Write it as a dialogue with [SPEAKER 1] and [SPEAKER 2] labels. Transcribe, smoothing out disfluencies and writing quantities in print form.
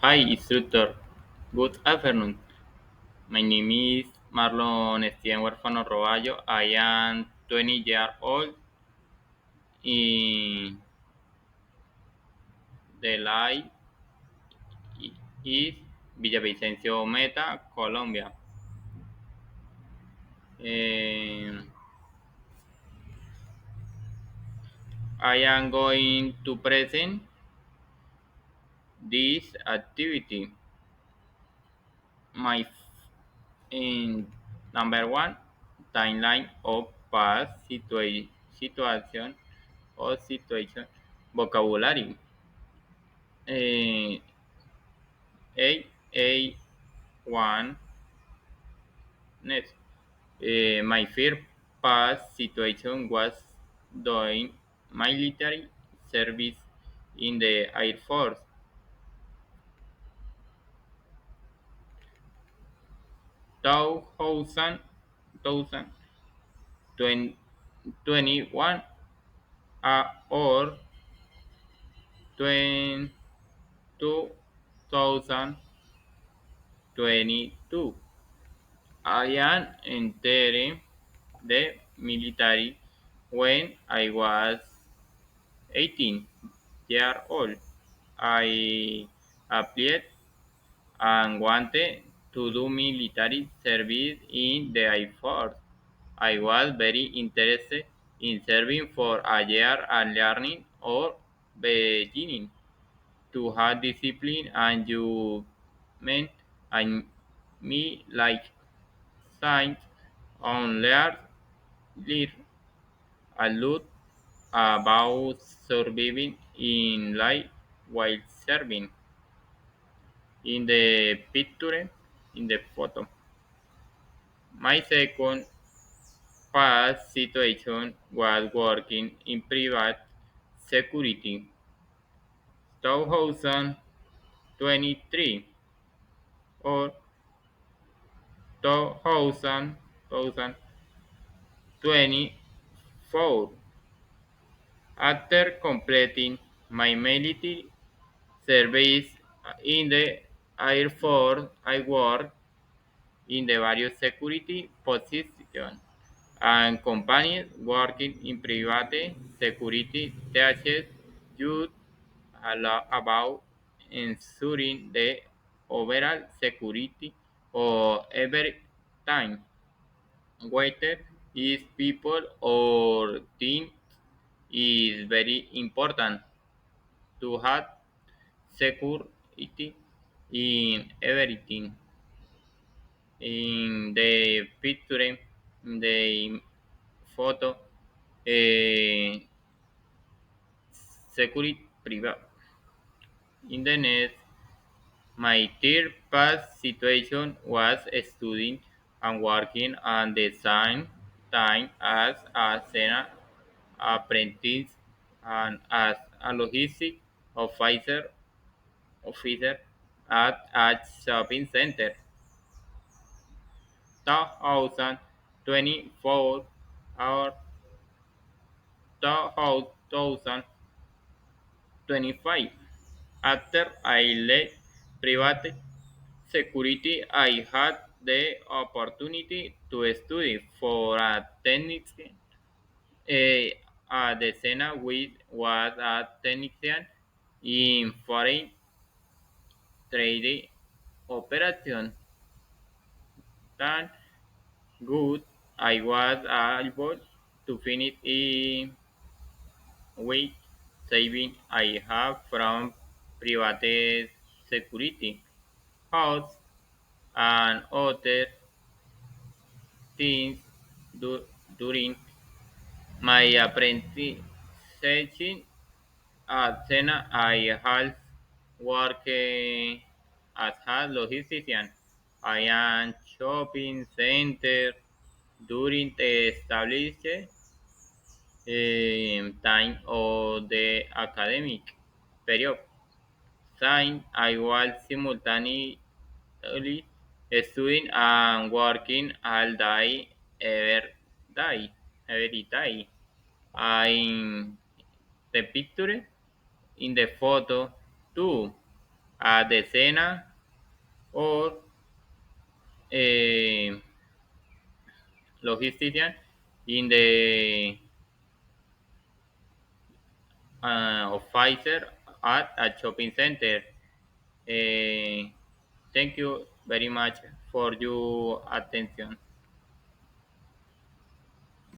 [SPEAKER 1] Hi, instructor. Good afternoon. My name is Marlon Esteban Huérfano Roballo. I am 20 years old in the life is Villavicencio Meta, Colombia. Um, I am going to present this activity. My in number one timeline of past situation or situation vocabulary. Uh, A1 next. My first past situation was doing military service in the Air Force. 2000, 2021 or 20, 2022. I am entering the military when I was 18 years old. I applied and wanted to do military service in the Air Force. I was very interested in serving for a year and learning or beginning to have discipline and judgment and me like science on learn a lot about surviving in life while serving. In the picture, in the photo, my second past situation was working in private security. 2023 or 2024. After completing my military service in the Air Force, I worked in the various security positions and companies working in private security teaches you a lot about ensuring the overall security of every time, whether is people or team is very important to have security in everything. In the picture, in the photo, security private. In the next, my third past situation was studying and working at the same time as a senior apprentice and as a logistic officer, officer at a shopping center. 2024 or 2025. After I left private security, I had the opportunity to study for a technician. At the Sena which was a technician in foreign trade operation. Thank good I was able to finish in with saving I have from private security, house, and other things during my apprenticeship at Sena. I have worked as a logistician. I am shopping center during the established time of the academic period. Since I was simultaneously studying and working all day, every day. In the picture, in the photo too. at the cena or a logistician in the of Pfizer at a shopping center. Uh, Thank you very much for your attention.